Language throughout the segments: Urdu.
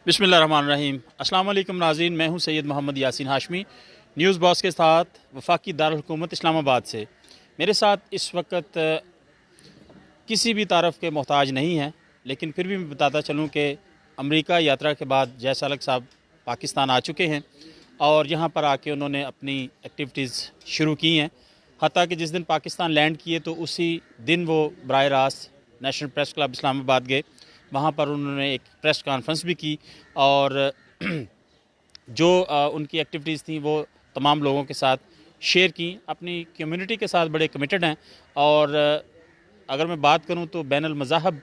بسم اللہ الرحمن الرحیم۔ السلام علیکم ناظرین، میں ہوں سید محمد یاسین ہاشمی، نیوز باکس کے ساتھ وفاقی دارالحکومت اسلام آباد سے۔ میرے ساتھ اس وقت کسی بھی تعارف کے محتاج نہیں ہیں، لیکن پھر بھی میں بتاتا چلوں کہ امریکہ یاترا کے بعد جے سالک صاحب پاکستان آ چکے ہیں اور یہاں پر آ کے انہوں نے اپنی ایکٹیویٹیز شروع کی ہیں۔ حتیٰ کہ جس دن پاکستان لینڈ کیے تو اسی دن وہ براہ راست نیشنل پریس کلب اسلام آباد گئے۔ وہاں پر انہوں نے ایک پریس کانفرنس بھی کی اور جو ان کی ایکٹیویٹیز تھیں وہ تمام لوگوں کے ساتھ شیئر کی۔ اپنی کمیونٹی کے ساتھ بڑے کمیٹڈ ہیں اور اگر میں بات کروں تو بین المذاہب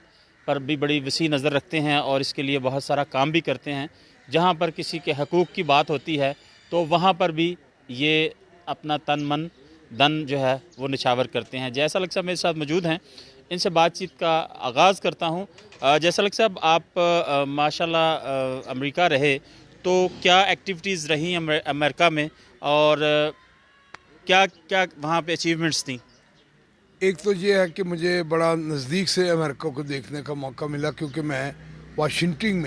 پر بھی بڑی وسیع نظر رکھتے ہیں اور اس کے لیے بہت سارا کام بھی کرتے ہیں۔ جہاں پر کسی کے حقوق کی بات ہوتی ہے تو وہاں پر بھی یہ اپنا تن من دن جو ہے وہ نچھاور کرتے ہیں۔ جے سالک صاحب میرے ساتھ موجود ہیں، ان سے بات چیت کا آغاز کرتا ہوں۔ جے سالک صاحب، آپ ماشاءاللہ امریکہ رہے تو کیا ایکٹیویٹیز رہیں امریکہ میں اور کیا کیا وہاں پہ اچیومنٹس تھیں؟ ایک تو یہ ہے کہ مجھے بڑا نزدیک سے امریکہ کو دیکھنے کا موقع ملا، کیونکہ میں واشنگٹن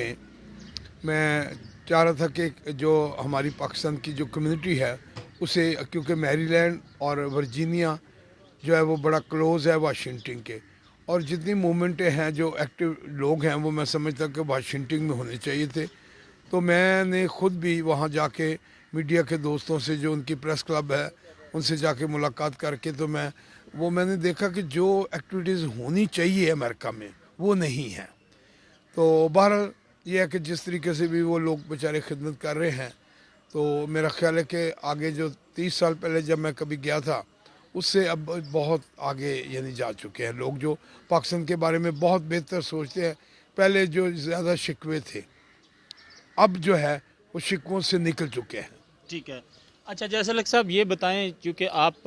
میں چاہ رہا تھا کہ جو ہماری پاکستان کی جو کمیونٹی ہے اسے، کیونکہ میری لینڈ اور ورجینیا جو ہے وہ بڑا کلوز ہے واشنگٹن کے، اور جتنی موومنٹیں ہیں جو ایکٹیو لوگ ہیں وہ میں سمجھتا کہ واشنگٹن میں ہونے چاہیے تھے۔ تو میں نے خود بھی وہاں جا کے میڈیا کے دوستوں سے، جو ان کی پریس کلب ہے، ان سے جا کے ملاقات کر کے تو میں نے دیکھا کہ جو ایکٹیویٹیز ہونی چاہیے امریکہ میں وہ نہیں ہے۔ تو بہرحال یہ ہے کہ جس طریقے سے بھی وہ لوگ بیچارے خدمت کر رہے ہیں، تو میرا خیال ہے کہ آگے جو 30 سال پہلے جب میں کبھی گیا تھا اس سے اب بہت آگے یعنی جا چکے ہیں لوگ، جو پاکستان کے بارے میں بہت بہتر سوچتے ہیں۔ پہلے جو زیادہ شکوے تھے اب جو ہے وہ شکووں سے نکل چکے ہیں۔ ٹھیک ہے۔ اچھا جے سالک صاحب، یہ بتائیں، کیونکہ آپ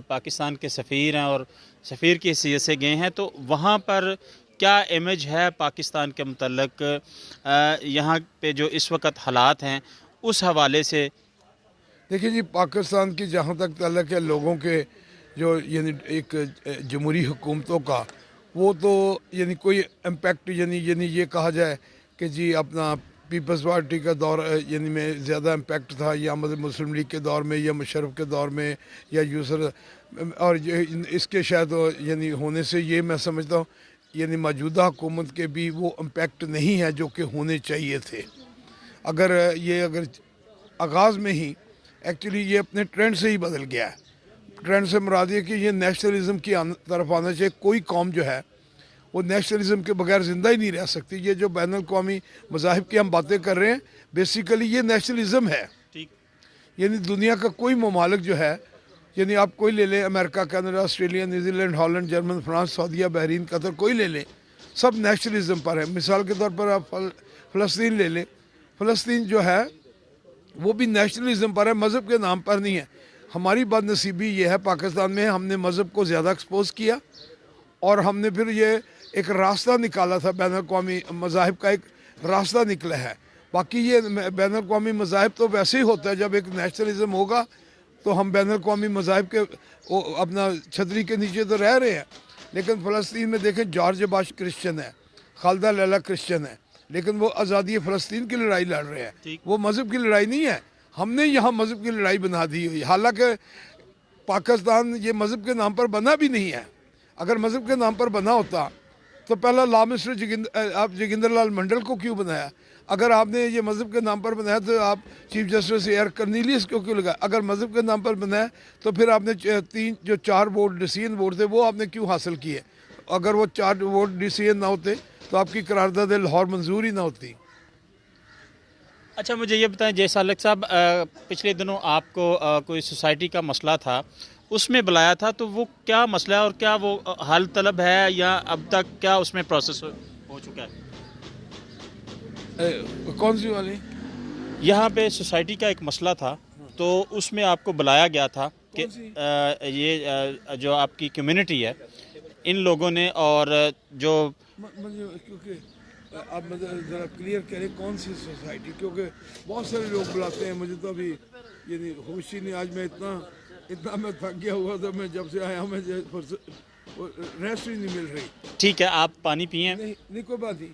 پاکستان کے سفیر ہیں اور سفیر کی حیثیت سے گئے ہیں، تو وہاں پر کیا امیج ہے پاکستان کے متعلق؟ یہاں پہ جو اس وقت حالات ہیں اس حوالے سے؟ دیکھیے جی، پاکستان کی جہاں تک تعلق ہے لوگوں کے جو یعنی ایک جمہوری حکومتوں کا، وہ تو یعنی کوئی امپیکٹ یعنی یہ کہا جائے کہ جی اپنا پیپلز پارٹی کا دور یعنی میں زیادہ امپیکٹ تھا، یا مسلم لیگ کے دور میں، یا مشرف کے دور میں، یا یوسر، اور اس کے شاید یعنی ہونے سے یہ میں سمجھتا ہوں یعنی موجودہ حکومت کے بھی وہ امپیکٹ نہیں ہے جو کہ ہونے چاہیے تھے۔ اگر آغاز میں ہی ایکچولی یہ اپنے ٹرینڈ سے ہی بدل گیا ہے۔ ٹرینڈ سے مراد یہ کہ یہ نیشنلزم کی طرف آنا چاہیے۔ کوئی قوم جو ہے وہ نیشنلزم کے بغیر زندہ ہی نہیں رہ سکتی۔ یہ جو بین الاقوامی مذاہب کی ہم باتیں کر رہے ہیں، بیسیکلی یہ نیشنلزم ہے۔ یعنی دنیا کا کوئی ممالک جو ہے، یعنی آپ کوئی لے لیں، امریکہ، Canada, Australia, New Zealand, Holland, German, France, سعودیہ، بحرین، قطر، کوئی لے لیں، سب نیشنلزم پر ہے۔ مثال کے طور پر آپ فلسطین لے لیں، فلسطین جو ہے وہ بھی نیشنلزم پر ہے، مذہب کے نام پر نہیں ہے۔ ہماری بد نصیبی یہ ہے پاکستان میں، ہم نے مذہب کو زیادہ ایکسپوز کیا اور ہم نے پھر یہ ایک راستہ نکالا تھا، بین الاقوامی مذاہب کا ایک راستہ نکلا ہے۔ باقی یہ بین الاقوامی مذاہب تو ویسے ہی ہوتا ہے، جب ایک نیشنلزم ہوگا تو ہم بین الاقوامی مذاہب کے اپنا چھتری کے نیچے تو رہ رہے ہیں۔ لیکن فلسطین میں دیکھیں، جارج باش کرسچن ہے، خالدہ لیلا کرسچن ہے، لیکن وہ آزادی فلسطین کی لڑائی لڑ رہے ہیں، وہ مذہب کی لڑائی نہیں ہے۔ ہم نے یہاں مذہب کی لڑائی بنا دی ہوئی، حالانکہ پاکستان یہ مذہب کے نام پر بنا بھی نہیں ہے۔ اگر مذہب کے نام پر بنا ہوتا تو پہلا لا مسٹر آپ جوگندر لال منڈل کو کیوں بنایا؟ اگر آپ نے یہ مذہب کے نام پر بنایا تو آپ چیف جسٹس ایر کرنیلیس کو کیوں لگایا؟ اگر مذہب کے نام پر بنایا تو پھر آپ نے 4 ووٹ ڈیسیژن ووٹ تھے وہ آپ نے کیوں حاصل کیے؟ اگر وہ 4 ووٹ ڈیسیژن نہ ہوتے تو آپ کی قرارداد لاہور منظور ہی نہ ہوتی۔ اچھا مجھے یہ بتائیں جے سالک صاحب، پچھلے دنوں آپ کو کوئی سوسائٹی کا مسئلہ تھا، اس میں بلایا تھا، تو وہ کیا مسئلہ ہے اور کیا وہ حل طلب ہے یا اب تک کیا اس میں پروسیس ہو چکا ہے؟ کون سی والی؟ یہاں پہ سوسائٹی کا ایک مسئلہ تھا تو اس میں آپ کو بلایا گیا تھا کہ یہ جو آپ کی کمیونٹی ہے ان لوگوں نے، اور جو کیونکہ آپ ذرا کلیئر کریں کون سی سوسائٹی، کیونکہ بہت سارے لوگ بلاتے ہیں، مجھے تو ابھی یعنی ہوش ہی نہیں۔ آج میں اتنا میں تھک گیا ہوا تھا، میں جب سے آیا ہوں میں ریسٹ ہی نہیں مل رہی۔ ٹھیک ہے، آپ پانی پئیں۔ نہیں کوئی بات نہیں،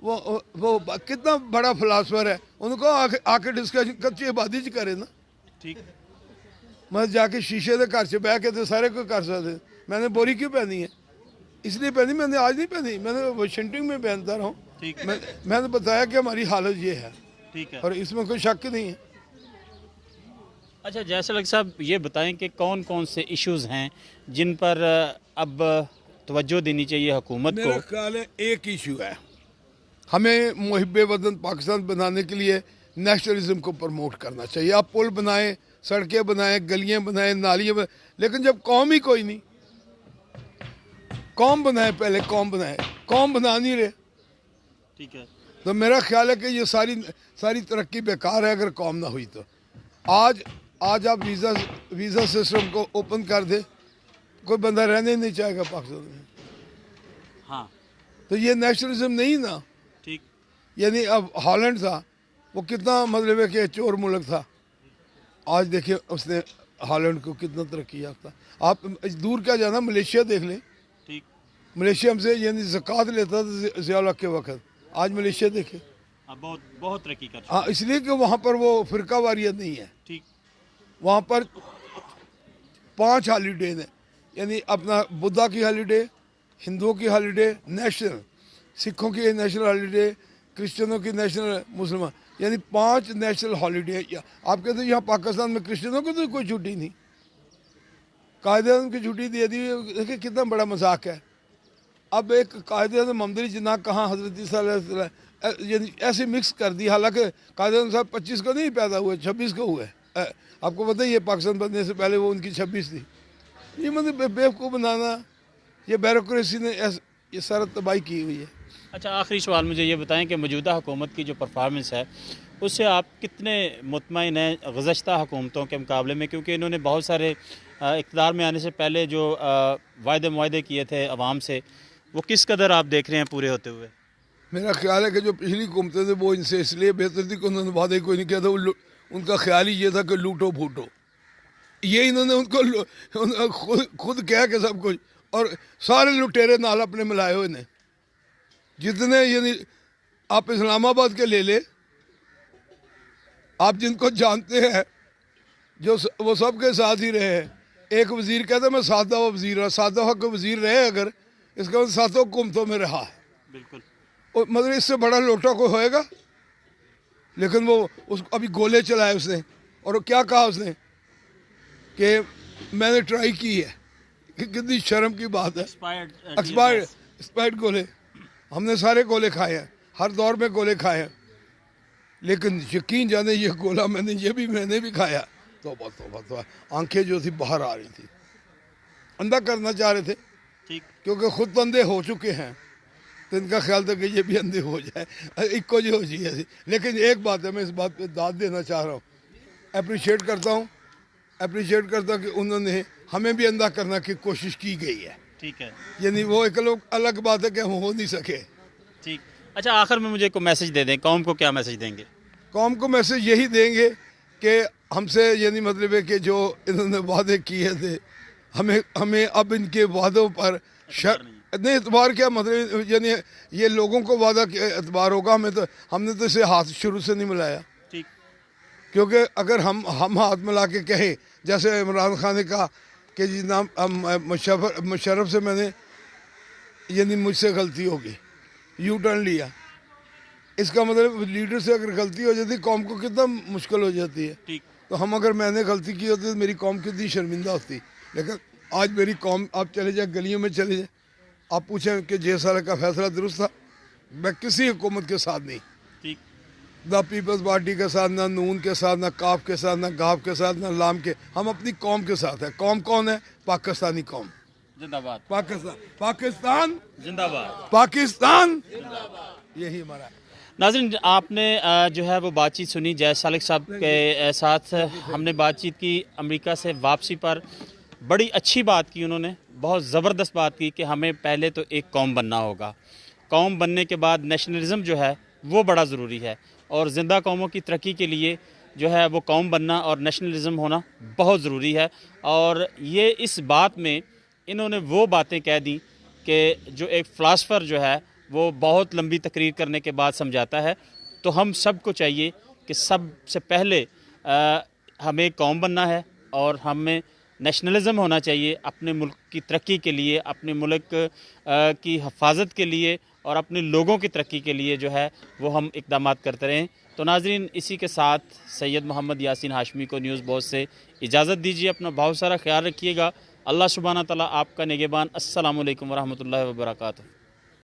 وہ کتنا بڑا فلاسفر ہے، ان کو آ کے ڈسکشن کچی آبادی چ کرے نا، ٹھیک میں جا کے شیشے کے گھر سے بہ کے تو سارے کوئی کر سکتے. میں نے بوری کیوں پہنی ہے؟ اس لیے پہنی، میں نے آج نہیں پہنی، میں نے واشنگٹن میں پہنتا رہا ہوں. ٹھیک میں نے بتایا کہ ہماری حالت یہ ہے ٹھیک ہے. اور اس میں کوئی شک نہیں ہے. اچھا جیسا لگ صاحب یہ بتائیں کہ کون کون سے ایشوز ہیں جن پر اب توجہ دینی چاہیے حکومت کو؟ میرا خیال ہے ایک ایشو ہے، ہمیں محب وطن پاکستان بنانے کے لیے نیشنلزم کو پروموٹ کرنا چاہیے. آپ پل بنائیں، سڑکیں بنائیں، گلیاں بنائیں، نالیاں بنائیں، لیکن جب قوم ہی کوئی نہیں، قوم بنائے، پہلے قوم بنائے، قوم بنا نہیں رہے. ٹھیک ہے. تو میرا خیال ہے کہ یہ ساری ترقی بیکار ہے اگر قوم نہ ہوئی تو. آج آپ ویزا سسٹم کو اوپن کر دے، کوئی بندہ رہنے نہیں چاہے گا پاکستان میں. ہاں تو یہ نیشنلزم نہیں نا. ٹھیک. یعنی اب ہالینڈ تھا، وہ کتنا مطلب ہے کہ چور ملک تھا، آج دیکھیں اس نے ہالینڈ کو کتنا ترقی یافتہ. آپ دور کیا جانا، ملیشیا دیکھ لیں. ٹھیک. ملیشیا ہم سے یعنی زکوٰۃ لیتا تھا ضیاء الحق کے وقت، آج ملیشیا دیکھیں. بہت بہت ترقی کر ہاں، اس لیے کہ وہاں پر وہ فرقہ واریت نہیں ہے. ٹھیک. وہاں پر 5 ہالیڈے ہیں، یعنی اپنا بدھا کی ہالیڈے، ہندوؤں کی ہالیڈے نیشنل، سکھوں کی نیشنل ہالیڈے، کرسچنوں کی نیشنل، مسلمان، یعنی 5 نیشنل ہالیڈے. آپ کہتے ہیں یہاں پاکستان میں کرسچنوں کو تو کوئی چھٹی نہیں، قائد اعظم کی چھٹی دے دی. دیکھیں کتنا بڑا مذاق ہے. اب ایک قائد اعظم محمد علی جناح کہاں، حضرت صلی اللہ علیہ وسلم، یعنی ایسے مکس کر دی. حالانکہ قائد اعظم صاحب 25 کو نہیں پیدا ہوئے، 26 کو ہوئے. آپ کو پتہ ہی ہے پاکستان بننے سے پہلے وہ ان کی 26 تھی. یہ مطلب بیوقوف بنانا، یہ بیوروکریسی نے یہ سارا تباہی کی ہوئی ہے. اچھا آخری سوال مجھے یہ بتائیں کہ موجودہ حکومت کی جو پرفارمنس ہے اس سے آپ کتنے مطمئن ہیں گزشتہ حکومتوں کے مقابلے میں، کیونکہ انہوں نے بہت سارے اقتدار میں آنے سے پہلے جو وعدے معاہدے کیے تھے عوام سے، وہ کس قدر آپ دیکھ رہے ہیں پورے ہوتے ہوئے؟ میرا خیال ہے کہ جو پچھلی حکومتیں تھے وہ ان سے اس لیے بہتر تھی کہ انہوں نے وعدے کوئی نہیں کیا تھا. ان کا خیال ہی یہ تھا کہ لوٹو پھوٹو. یہ انہوں نے ان کو خود کہا کہ سب کچھ، اور سارے لٹیرے نال اپنے ملائے ہوئے نے جتنے. یعنی آپ اسلام آباد کے لے لے، آپ جن کو جانتے ہیں جو وہ سب کے ساتھ ہی رہے ہیں. ایک وزیر کہتا ہے میں 7 دفعہ وزیر رہا، 7 دفعہ کا وزیر رہے اگر، اس کا 7 حکومتوں میں رہا ہے. بالکل. مطلب اس سے بڑا لوٹا کوئی ہوئے گا؟ لیکن وہ ابھی گولے چلائے اس نے، اور کیا کہا اس نے کہ میں نے ٹرائی کی ہے. کتنی شرم کی بات ہے. ایکسپائرڈ گولے، ہم نے سارے گولے کھائے ہیں، ہر دور میں گولے کھائے ہیں، لیکن یقین جانے یہ گولا میں نے بھی کھایا. توبہ آنکھیں جو تھی باہر آ رہی تھی. اندھا کرنا چاہ رہے تھے کیونکہ خود تو اندھے ہو چکے ہیں، تو ان کا خیال تھا کہ یہ بھی اندھے ہو جائے، ایک جو ہو جائے. لیکن ایک بات ہے، میں اس بات پہ داد دینا چاہ رہا ہوں، اپریشیٹ کرتا ہوں کہ انہوں نے ہمیں بھی اندھا کرنے کی کوشش کی گئی ہے. ٹھیک ہے. یعنی وہ ایک الگ بات ہے کہ ہم ہو نہیں سکے. ٹھیک. اچھا آخر میں مجھے کوئی میسج دے دیں، قوم کو کیا میسج دیں گے؟ قوم کو میسج یہی دیں گے کہ ہم سے یعنی مطلب ہے کہ جو انہوں نے وعدے کیے تھے، ہمیں اب ان کے وعدوں پر نہیں اعتبار کیا مطلب، یعنی یہ لوگوں کو وعدہ اعتبار ہوگا، ہم نے تو اسے ہاتھ شروع سے نہیں ملایا. کیونکہ اگر ہم ہاتھ ملا کے کہیں، جیسے عمران خان نے کہا کہ جی مشرف سے میں نے یعنی مجھ سے غلطی ہوگی، یو ٹرن لیا. اس کا مطلب لیڈر سے اگر غلطی ہو جاتی قوم کو کتنا مشکل ہو جاتی ہے. تو اگر میں نے غلطی کی ہوتی تو میری قوم کتنی شرمندہ ہوتی. لیکن آج میری قوم، آپ چلے جائیں گلیوں میں چلے جائیں، آپ پوچھیں کہ جے سارا کا فیصلہ درست تھا، میں کسی حکومت کے ساتھ نہیں، نہ پیپلز پارٹی کے ساتھ، نہ نون کے ساتھ، نہ کاف کے ساتھ، نہ گاف کے ساتھ، نہ لام کے. ہم اپنی قوم کے ساتھ ہیں. قوم کون ہے؟ پاکستانی قوم. زندہ باد پاکستان زندہ باد. پاکستان، یہی ہمارا ہے. ناظرین آپ نے جو ہے وہ بات چیت سنی جے سالک صاحب کے ساتھ. ہم نے بات چیت کی امریکہ سے واپسی پر. بڑی اچھی بات کی انہوں نے، بہت زبردست بات کی کہ ہمیں پہلے تو ایک قوم بننا ہوگا. قوم بننے کے بعد نیشنلزم جو ہے وہ بڑا ضروری ہے، اور زندہ قوموں کی ترقی کے لیے جو ہے وہ قوم بننا اور نیشنلزم ہونا بہت ضروری ہے. اور یہ اس بات میں انہوں نے وہ باتیں کہہ دیں کہ جو ایک فلاسفر جو ہے وہ بہت لمبی تقریر کرنے کے بعد سمجھاتا ہے. تو ہم سب کو چاہیے کہ سب سے پہلے ہمیں قوم بننا ہے اور ہمیں نیشنلزم ہونا چاہیے اپنے ملک کی ترقی کے لیے, اپنے ملک کی حفاظت کے لیے اور اپنے لوگوں کی ترقی کے لیے جو ہے وہ ہم اقدامات کرتے رہیں. تو ناظرین, اسی کے ساتھ سید محمد یاسین ہاشمی کو نیوز باکس سے اجازت دیجیے. اپنا بہت سارا خیال رکھیے گا. اللہ سبحانہ تعالیٰ آپ کا نگہبان. السلام علیکم ورحمۃ اللہ وبرکاتہ.